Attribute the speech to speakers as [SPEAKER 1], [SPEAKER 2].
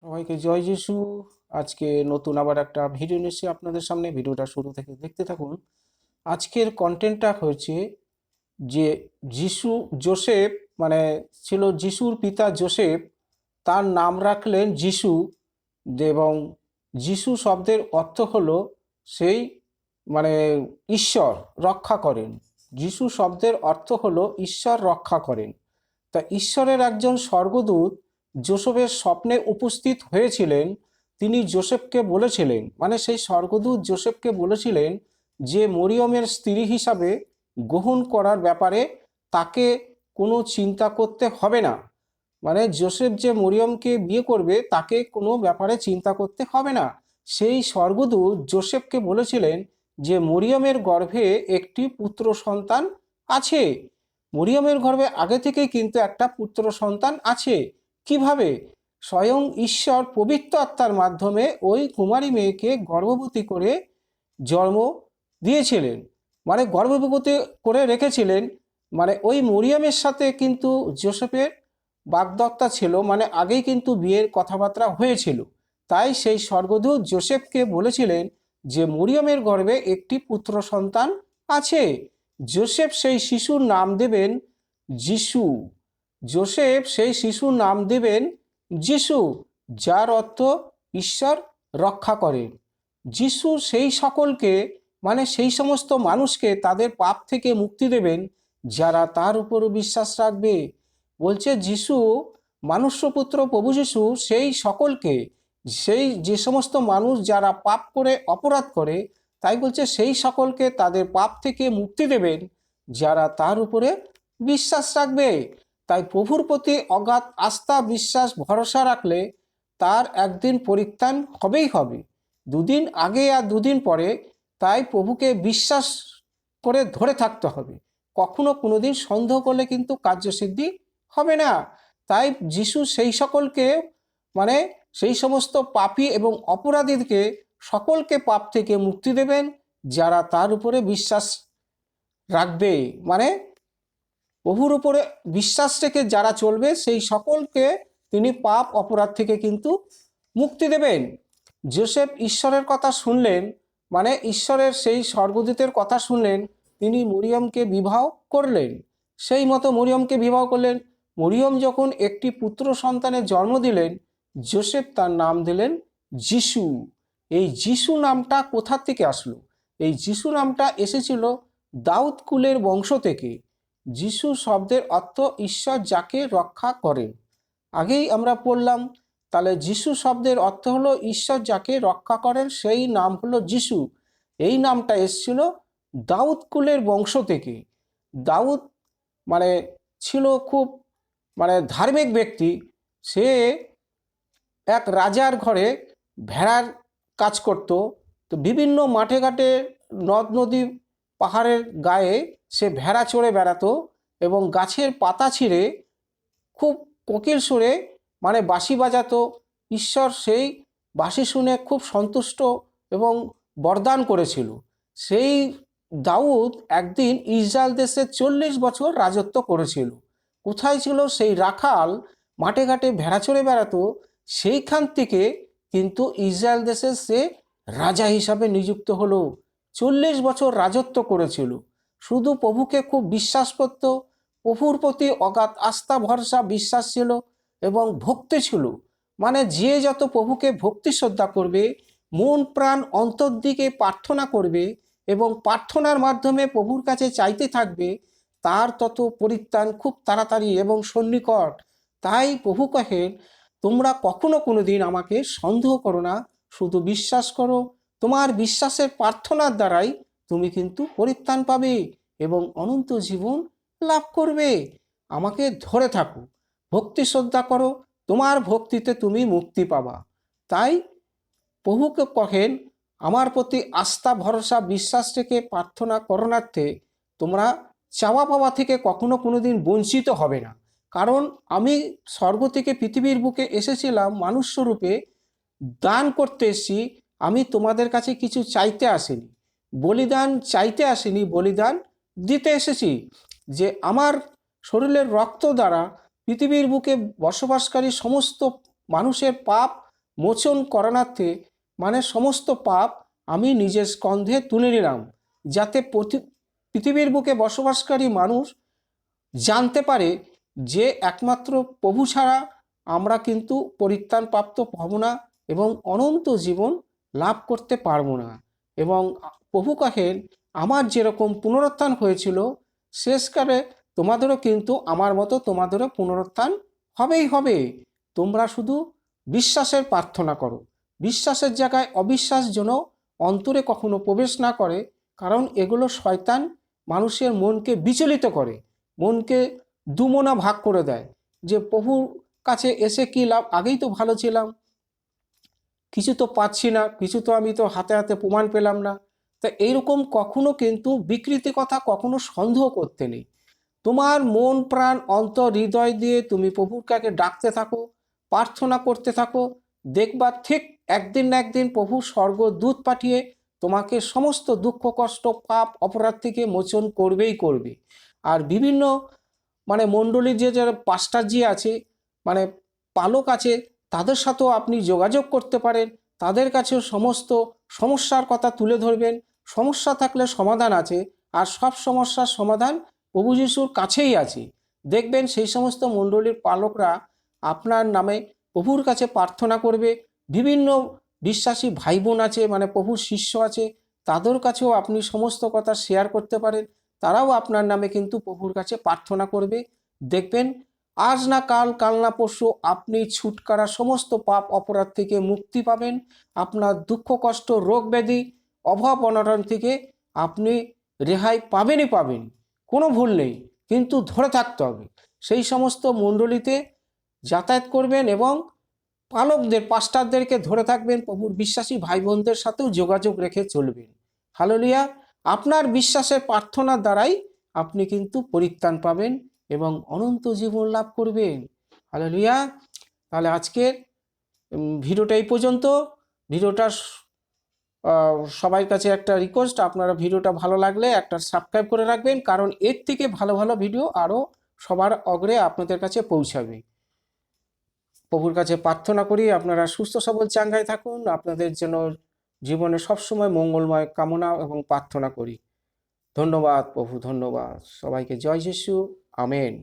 [SPEAKER 1] সবাইকে জয় যিশু। আজকে নতুন আবার একটা ভিডিও নিয়ে এসেছি আপনাদের সামনে। ভিডিওটা শুরু থেকে দেখতে থাকুন। আজকের কন্টেন্টটা হচ্ছে যে যিশু যোসেফ, মানে ছিল যিশুর পিতা যোসেফ, তার নাম রাখলেন যিশু। এবং যিশু শব্দের অর্থ হলো সেই, মানে ঈশ্বর রক্ষা করেন। যিশু শব্দের অর্থ হলো ঈশ্বর রক্ষা করেন। তা ঈশ্বরের একজন স্বর্গদূত যোসেফের স্বপ্নে উপস্থিত হয়েছিলেন। তিনি যোসেফকে বলেছিলেন, মানে সেই স্বর্গদূত যোসেফকে বলেছিলেন যে মরিয়মের স্ত্রী হিসাবে গ্রহণ করার ব্যাপারে তাকে কোনো চিন্তা করতে হবে না। মানে যোসেফ যে মরিয়মকে বিয়ে করবে তাকে কোনো ব্যাপারে চিন্তা করতে হবে না। সেই স্বর্গদূত যোসেফকে বলেছিলেন যে মরিয়মের গর্ভে একটি পুত্র সন্তান আছে। মরিয়মের গর্ভে আগে থেকেই কিন্তু একটা পুত্র সন্তান আছে। কিভাবে? স্বয়ং ঈশ্বর পবিত্র আত্মার মাধ্যমে ওই কুমারী মেয়েকে গর্ভবতী করে জন্ম দিয়েছিলেন, মানে গর্ভবতী করে রেখেছিলেন। মানে ওই মরিয়মের সাথে কিন্তু যোসেফের বাগদত্তা ছিল, মানে আগেই কিন্তু বিয়ের কথাবার্তা হয়েছিল। তাই সেই স্বর্গদূত যোসেফকে বলেছিলেন যে মরিয়মের গর্ভে একটি পুত্র সন্তান আছে। যোসেফ সেই শিশুর নাম দেবেন যিশু। যোসেফ সেই শিশুর নাম দেবেন যিশু, যার অর্থ ঈশ্বর রক্ষা করেন। যিশু সেই সকলকে, মানে সেই সমস্ত মানুষকে তাদের পাপ থেকে মুক্তি দেবেন যারা তার উপর বিশ্বাস রাখবে। বলছে যিশু, মানুষ্যপুত্র প্রভু যিশু সেই সকলকে, সেই যে সমস্ত মানুষ যারা পাপ করে অপরাধ করে, তাই বলছে সেই সকলকে তাদের পাপ থেকে মুক্তি দেবেন যারা তার উপরে বিশ্বাস রাখবে। তাই প্রভুর প্রতি অগাধ আস্থা, বিশ্বাস, ভরসা রাখলে তার একদিন পরিত্রাণ হবেই হবে, দুদিন আগে আর দুদিন পরে। তাই প্রভুকে বিশ্বাস করে ধরে থাকতে হবে। কখনো কোনোদিন সন্দেহ করলে কিন্তু কার্যসিদ্ধি হবে না। তাই যিশু সেই সকলকে, মানে সেই সমস্ত পাপী এবং অপরাধীকে সকলকে পাপ থেকে মুক্তি দেবেন যারা তার উপরে বিশ্বাস রাখবে। মানে প্রভুর উপরে বিশ্বাস রেখে যারা চলবে সেই সকলকে তিনি পাপ অপরাধ থেকে কিন্তু মুক্তি দেবেন। যোসেফ ঈশ্বরের কথা শুনলেন, মানে ঈশ্বরের সেই স্বর্গদূতের কথা শুনলেন, তিনি মরিয়মকে বিবাহ করলেন। সেই মতো মরিয়মকে বিবাহ করলেন। মরিয়ম যখন একটি পুত্র সন্তানের জন্ম দিলেন, যোসেফ তার নাম দিলেন যিশু। এই যিশু নামটা কোথা থেকে আসলো? এই যিশু নামটা এসেছিল দাউদ কুলের বংশ থেকে। যিশু শব্দের অর্থ ঈশ্বর যাকে রক্ষা করেন। আগেই আমরা পড়লাম। তাহলে যিশু শব্দের অর্থ হলো ঈশ্বর যাকে রক্ষা করেন, সেই নাম হলো যিশু। এই নামটা এসেছিল দাউদ কুলের বংশ থেকে। দাউদ মানে ছিল খুব, মানে ধার্মিক ব্যক্তি। সে এক রাজার ঘরে ভেড়ার কাজ করত। তো বিভিন্ন মাঠে ঘাটে, নদ নদী, পাহাড়ের গায়ে সে ভেড়া চড়ে বেড়াতো এবং গাছের পাতা ছিঁড়ে খুব কোকিল সুরে, মানে বাঁশি বাজাতো। ঈশ্বর সেই বাঁশি শুনে খুব সন্তুষ্ট এবং বরদান করেছিল। সেই দাউদ একদিন ইসরায়েল দেশে 40 বছর রাজত্ব করেছিল। কোথায় ছিল সেই রাখাল, মাঠে ঘাটে ভেড়া চড়ে বেড়াতো, সেইখান থেকে কিন্তু ইসরায়েল দেশে সে রাজা হিসাবে নিযুক্ত হলো। 40 বছর রাজত্ব করেছিল। শুধু প্রভুকে খুব বিশ্বাস করত, প্রভুর প্রতি অগাধ আস্থা, ভরসা, বিশ্বাস ছিল এবং ভক্তি ছিল। মানে যে যত প্রভুকে ভক্তি শ্রদ্ধা করবে, মন প্রাণ অন্তর দিকে প্রার্থনা করবে এবং প্রার্থনার মাধ্যমে প্রভুর কাছে চাইতে থাকবে, তার তত পরিত্রাণ খুব তাড়াতাড়ি এবং সন্নিকট। তাই প্রভু কহেন, তোমরা কখনো কোনো দিন আমাকে সন্দেহ করো না, শুধু বিশ্বাস করো। তোমার বিশ্বাসের প্রার্থনার দ্বারাই তুমি কিন্তু পরিত্রাণ পাবে এবং অনন্ত জীবন লাভ করবে। আমাকে ধরে থাকো, ভক্তি শ্রদ্ধা করো, তোমার ভক্তিতে তুমি মুক্তি পাবা। তাই প্রভুকে কহেন, আমার প্রতি আস্থা, ভরসা, বিশ্বাস রেখে প্রার্থনা করণার্থে তোমরা চাওয়া পাওয়া থেকে কখনো কোনো দিন বঞ্চিত হবে না। কারণ আমি স্বর্গ থেকে পৃথিবীর বুকে এসেছিলাম মানুষ স্বরূপে, দান করতে এসেছি। আমি তোমাদের কাছে কিছু চাইতে আসিনি, বলিদান চাইতে আসিনি, বলিদান দিতে এসেছি। যে আমার শরীরের রক্ত দ্বারা পৃথিবীর বুকে বসবাসকারী সমস্ত মানুষের পাপ মোচন করণার্থে মানে সমস্ত পাপ আমি নিজের স্কন্ধে তুলে নিলাম, যাতে পৃথিবীর বুকে বসবাসকারী মানুষ জানতে পারে যে একমাত্র প্রভু ছাড়া আমরা কিন্তু পরিত্রাণপ্রাপ্ত হব না এবং অনন্ত জীবন লাভ করতে পারবো না। এবং প্রভু কহেন, আমার যেরকম পুনরুত্থান হয়েছিল শেষকালে তোমাদেরও কিন্তু আমার মতো তোমাদেরও পুনরুত্থান হবেই হবে। তোমরা শুধু বিশ্বাসের প্রার্থনা করো। বিশ্বাসের জায়গায় অবিশ্বাস যেন অন্তরে কখনো প্রবেশ না করে, কারণ এগুলো শয়তান মানুষের মনকে বিচলিত করে, মনকে দুমনা ভাগ করে দেয় যে প্রভুর কাছে এসে কি লাভ, আগেই তো ভালো ছিলাম, কিছু তো পাচ্ছি না, কিছু তো আমি তো হাতে হাতে প্রমাণ পেলাম না। তা এইরকম কখনো কিন্তু বিকৃতি কথা কখনো সন্দেহ করতে নেই। তোমার মন প্রাণ অন্তর হৃদয় দিয়ে তুমি প্রভুর কাছে ডাকতে থাকো, প্রার্থনা করতে থাকো, দেখবা ঠিক একদিন না একদিন প্রভু স্বর্গদূত পাঠিয়ে তোমাকে সমস্ত দুঃখ কষ্ট পাপ অপরাধ থেকে মোচন করবেই করবে। আর বিভিন্ন মানে মণ্ডলীর যে যারা পাস্টারজি আছে, মানে পালক আছে, তাদের সাথেও আপনি যোগাযোগ করতে পারেন, তাদের কাছেও সমস্ত সমস্যার কথা তুলে ধরবেন। সমস্যা থাকলে সমাধান আছে, আর সব সমস্যার সমাধান প্রভু যিশুর কাছেই আছে। দেখবেন সেই সমস্ত মণ্ডলীর পালকরা আপনার নামে প্রভুর কাছে প্রার্থনা করবে। বিভিন্ন বিশ্বাসী ভাই বোন আছে, মানে প্রভুর শিষ্য আছে, তাদের কাছেও আপনি সমস্ত কথা শেয়ার করতে পারেন, তারাও আপনার নামে কিন্তু প্রভুর কাছে প্রার্থনা করবে। দেখবেন আজ না কাল, কাল না পরশু আপনি ছুটকারা সমস্ত পাপ অপরাধ থেকে মুক্তি পাবেন। আপনার দুঃখ কষ্ট রোগ ব্যাধি অভাব অনটন থেকে আপনি রেহাই পাবেনই পাবেন, কোনো ভুল নেই। কিন্তু ধরে থাকতে হবে, সেই সমস্ত মণ্ডলীতে যাতায়াত করবেন এবং পালকদের পাস্টারদেরকে ধরে থাকবেন, প্রভুর বিশ্বাসী ভাই বোনদের সাথেও যোগাযোগ রেখে চলবেন। হালেলুয়া। আপনার বিশ্বাসের প্রার্থনার দ্বারাই আপনি কিন্তু পরিত্রাণ পাবেন এবং অনন্ত জীবন লাভ করবেন। হালেলুয়া। তাহলে আজকের ভিডিওটা এই পর্যন্ত। ভিডিওটা সবার কাছে একটা রিকোয়েস্ট, আপনারা ভিডিওটা ভালো লাগলে একটা সাবস্ক্রাইব করে রাখবেন, কারণ এর থেকে ভালো ভালো ভিডিও আরও সবার অগ্রে আপনাদের কাছে পৌঁছাবে। প্রভুর কাছে প্রার্থনা করি আপনারা সুস্থ সবল চাঙ্গাই থাকুন, আপনাদের যেন জীবনে সবসময় মঙ্গলময় কামনা এবং প্রার্থনা করি। ধন্যবাদ প্রভু, ধন্যবাদ। সবাইকে জয় যিশু, আমেন।